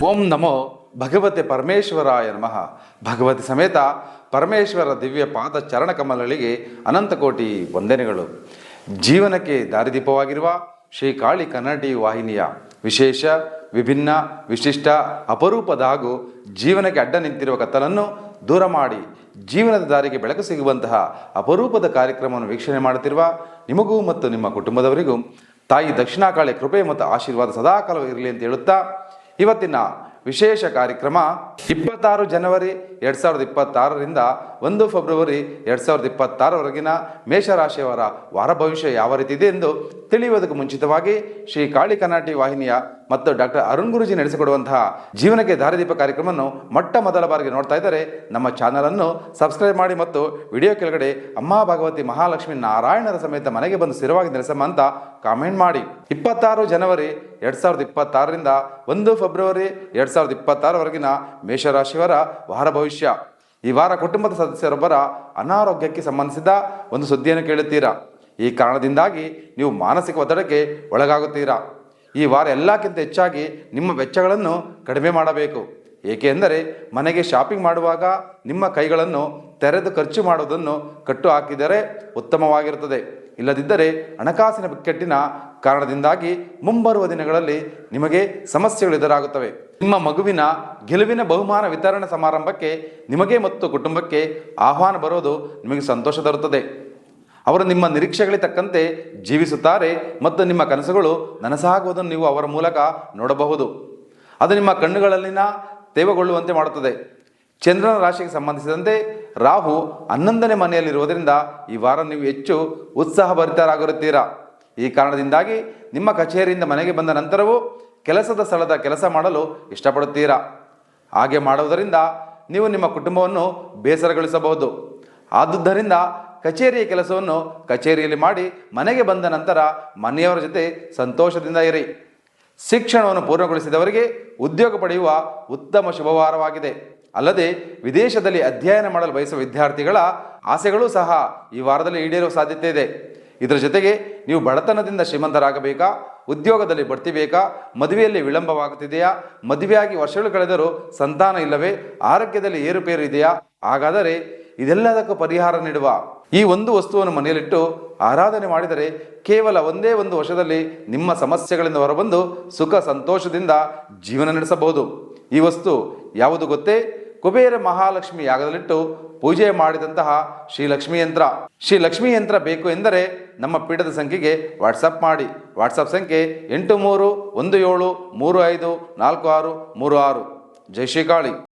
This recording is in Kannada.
ಓಂ ನಮೋ ಭಗವತೆ ಪರಮೇಶ್ವರಾಯ ನಮಃ. ಭಗವತಿ ಸಮೇತ ಪರಮೇಶ್ವರ ದಿವ್ಯ ಪಾದ ಚರಣ ಕಮಲಗಳಿಗೆ ಅನಂತಕೋಟಿ ವಂದನೆಗಳು. ಜೀವನಕ್ಕೆ ದಾರಿದೀಪವಾಗಿರುವ ಶ್ರೀ ಕಾಳಿ ಕನ್ನಡಿ ವಾಹಿನಿಯ ವಿಶೇಷ, ವಿಭಿನ್ನ, ವಿಶಿಷ್ಟ, ಅಪರೂಪದ ಹಾಗೂ ಜೀವನಕ್ಕೆ ಅಡ್ಡ ನಿಂತಿರುವ ಕತ್ತಲನ್ನು ದೂರ ಮಾಡಿ ಜೀವನದ ದಾರಿಗೆ ಬೆಳಕು ಸಿಗುವಂತಹ ಅಪರೂಪದ ಕಾರ್ಯಕ್ರಮವನ್ನು ವೀಕ್ಷಣೆ ಮಾಡುತ್ತಿರುವ ನಿಮಗೂ ಮತ್ತು ನಿಮ್ಮ ಕುಟುಂಬದವರಿಗೂ ತಾಯಿ ದಕ್ಷಿಣಾಕಾಳಿ ಕೃಪೆ ಮತ್ತು ಆಶೀರ್ವಾದ ಸದಾಕಾಲ ಇರಲಿ ಅಂತ ಹೇಳುತ್ತಾ, ಇವತ್ತಿನ ವಿಶೇಷ ಕಾರ್ಯಕ್ರಮ 26 ಜನವರಿ 2026ರಿಂದ 1 ಫೆಬ್ರವರಿ 2026ರವರೆಗಿನ ಮೇಷರಾಶಿಯವರ ವಾರ ಭವಿಷ್ಯ ಯಾವ ರೀತಿ ಇದೆ ಎಂದು ತಿಳಿಯುವುದಕ್ಕೆ ಮುಂಚಿತವಾಗಿ ಶ್ರೀ ಕಾಳಿ ಕನ್ನಡಿ ವಾಹಿನಿಯ ಮತ್ತು ಡಾಕ್ಟರ್ ಅರುಣ್ ಗುರುಜಿ ನಡೆಸಿಕೊಡುವಂತಹ ಜೀವನಕ್ಕೆ ದಾರಿದೀಪ ಕಾರ್ಯಕ್ರಮವನ್ನು ಮೊಟ್ಟ ಮೊದಲ ಬಾರಿಗೆ ನೋಡ್ತಾ ಇದ್ದರೆ ನಮ್ಮ ಚಾನಲನ್ನು ಸಬ್ಸ್ಕ್ರೈಬ್ ಮಾಡಿ ಮತ್ತು ವಿಡಿಯೋ ಕೆಳಗಡೆ ಅಮ್ಮ ಭಗವತಿ ಮಹಾಲಕ್ಷ್ಮಿ ನಾರಾಯಣರ ಸಮೇತ ಮನೆಗೆ ಬಂದು ಸ್ಥಿರವಾಗಿ ನೆಲೆಸಮ್ಮ ಅಂತ ಕಾಮೆಂಟ್ ಮಾಡಿ. 26 ಜನವರಿ 2026ರಿಂದ 1 ಫೆಬ್ರವರಿ 2026ರವರೆಗಿನ ಮೇಷರಾಶಿಯವರ ವಾರ ಭವಿಷ್ಯ. ಈ ವಾರ ಕುಟುಂಬದ ಸದಸ್ಯರೊಬ್ಬರ ಅನಾರೋಗ್ಯಕ್ಕೆ ಸಂಬಂಧಿಸಿದ ಒಂದು ಸುದ್ದಿಯನ್ನು ಕೇಳುತ್ತೀರಾ. ಈ ಕಾರಣದಿಂದಾಗಿ ನೀವು ಮಾನಸಿಕ ಒತ್ತಡಕ್ಕೆ ಒಳಗಾಗುತ್ತೀರಾ. ಈ ವಾರ ಎಲ್ಲಕ್ಕಿಂತ ಹೆಚ್ಚಾಗಿ ನಿಮ್ಮ ವೆಚ್ಚಗಳನ್ನು ಕಡಿಮೆ ಮಾಡಬೇಕು. ಏಕೆಂದರೆ ಮನೆಗೆ ಶಾಪಿಂಗ್ ಮಾಡುವಾಗ ನಿಮ್ಮ ಕೈಗಳನ್ನು ತೆರೆದು ಖರ್ಚು ಮಾಡುವುದನ್ನು ಕಟ್ಟು ಹಾಕಿದರೆ ಉತ್ತಮವಾಗಿರುತ್ತದೆ. ಇಲ್ಲದಿದ್ದರೆ ಹಣಕಾಸಿನ ಬಿಕ್ಕಟ್ಟಿನ ಕಾರಣದಿಂದಾಗಿ ಮುಂಬರುವ ದಿನಗಳಲ್ಲಿ ನಿಮಗೆ ಸಮಸ್ಯೆಗಳು ಎದುರಾಗುತ್ತವೆ. ನಿಮ್ಮ ಮಗುವಿನ ಗೆಲುವಿನ ಬಹುಮಾನ ವಿತರಣಾ ಸಮಾರಂಭಕ್ಕೆ ನಿಮಗೆ ಮತ್ತು ಕುಟುಂಬಕ್ಕೆ ಆಹ್ವಾನ ಬರೋದು ನಿಮಗೆ ಸಂತೋಷ ತರುತ್ತದೆ. ಅವರು ನಿಮ್ಮ ನಿರೀಕ್ಷೆಗಳಿಗೆ ತಕ್ಕಂತೆ ಜೀವಿಸುತ್ತಾರೆ ಮತ್ತು ನಿಮ್ಮ ಕನಸುಗಳು ನನಸಾಗುವುದನ್ನು ನೀವು ಅವರ ಮೂಲಕ ನೋಡಬಹುದು. ಅದು ನಿಮ್ಮ ಕಣ್ಣುಗಳಲ್ಲಿನ ತೇವಗೊಳ್ಳುವಂತೆ ಮಾಡುತ್ತದೆ. ಚಂದ್ರನ ರಾಶಿಗೆ ಸಂಬಂಧಿಸಿದಂತೆ ರಾಹು 11ನೇ ಮನೆಯಲ್ಲಿರುವುದರಿಂದ ಈ ವಾರ ನೀವು ಹೆಚ್ಚು ಉತ್ಸಾಹಭರಿತರಾಗಿರುತ್ತೀರಾ. ಈ ಕಾರಣದಿಂದಾಗಿ ನಿಮ್ಮ ಕಚೇರಿಯಿಂದ ಮನೆಗೆ ಬಂದ ನಂತರವೂ ಕೆಲಸದ ಸ್ಥಳದ ಕೆಲಸ ಮಾಡಲು ಇಷ್ಟಪಡುತ್ತೀರಾ. ಹಾಗೆ ಮಾಡುವುದರಿಂದ ನೀವು ನಿಮ್ಮ ಕುಟುಂಬವನ್ನು ಬೇಸರಗೊಳಿಸಬಹುದು. ಆದುದರಿಂದ ಕಚೇರಿಯ ಕೆಲಸವನ್ನು ಕಚೇರಿಯಲ್ಲಿ ಮಾಡಿ ಮನೆಗೆ ಬಂದ ನಂತರ ಮನೆಯವರ ಜೊತೆ ಸಂತೋಷದಿಂದ ಇರಿ. ಶಿಕ್ಷಣವನ್ನು ಪೂರ್ಣಗೊಳಿಸಿದವರಿಗೆ ಉದ್ಯೋಗ ಪಡೆಯುವ ಉತ್ತಮ ಶುಭವಾರವಾಗಿದೆ. ಅಲ್ಲದೆ ವಿದೇಶದಲ್ಲಿ ಅಧ್ಯಯನ ಮಾಡಲು ಬಯಸುವ ವಿದ್ಯಾರ್ಥಿಗಳ ಆಸೆಗಳೂ ಸಹ ಈ ವಾರದಲ್ಲಿ ಈಡೇರುವ ಸಾಧ್ಯತೆ ಇದೆ. ಇದರ ಜೊತೆಗೆ ನೀವು ಬಡತನದಿಂದ ಶ್ರೀಮಂತರಾಗಬೇಕಾ, ಉದ್ಯೋಗದಲ್ಲಿ ಬಡ್ತಿ ಬೇಕಾ, ಮದುವೆಯಲ್ಲಿ ವಿಳಂಬವಾಗುತ್ತಿದೆಯಾ, ಮದುವೆಯಾಗಿ ವರ್ಷಗಳು ಕಳೆದರೂ ಸಂತಾನ ಇಲ್ಲವೇ, ಆರೋಗ್ಯದಲ್ಲಿ ಏರುಪೇರು ಇದೆಯಾ? ಹಾಗಾದರೆ ಇದೆಲ್ಲದಕ್ಕೂ ಪರಿಹಾರ ನೀಡುವ ಈ ಒಂದು ವಸ್ತುವನ್ನು ಮನೆಯಲ್ಲಿಟ್ಟು ಆರಾಧನೆ ಮಾಡಿದರೆ ಕೇವಲ ಒಂದೇ ಒಂದು ವರ್ಷದಲ್ಲಿ ನಿಮ್ಮ ಸಮಸ್ಯೆಗಳಿಂದ ಹೊರಬಂದು ಸುಖ ಸಂತೋಷದಿಂದ ಜೀವನ ನಡೆಸಬಹುದು. ಈ ವಸ್ತು ಯಾವುದು ಗೊತ್ತೇ? ಕುಬೇರ ಮಹಾಲಕ್ಷ್ಮಿ ಯಾಗದಲ್ಲಿಟ್ಟು ಪೂಜೆ ಮಾಡಿದಂತಹ ಶ್ರೀಲಕ್ಷ್ಮಿ ಯಂತ್ರ. ಶ್ರೀಲಕ್ಷ್ಮಿ ಯಂತ್ರ ಬೇಕು ಎಂದರೆ ನಮ್ಮ ಪೀಠದ ಸಂಖ್ಯೆಗೆ ವಾಟ್ಸಪ್ ಮಾಡಿ. ವಾಟ್ಸಪ್ ಸಂಖ್ಯೆ 8317354636. ಜೈ ಶ್ರೀ ಕಾಳಿ.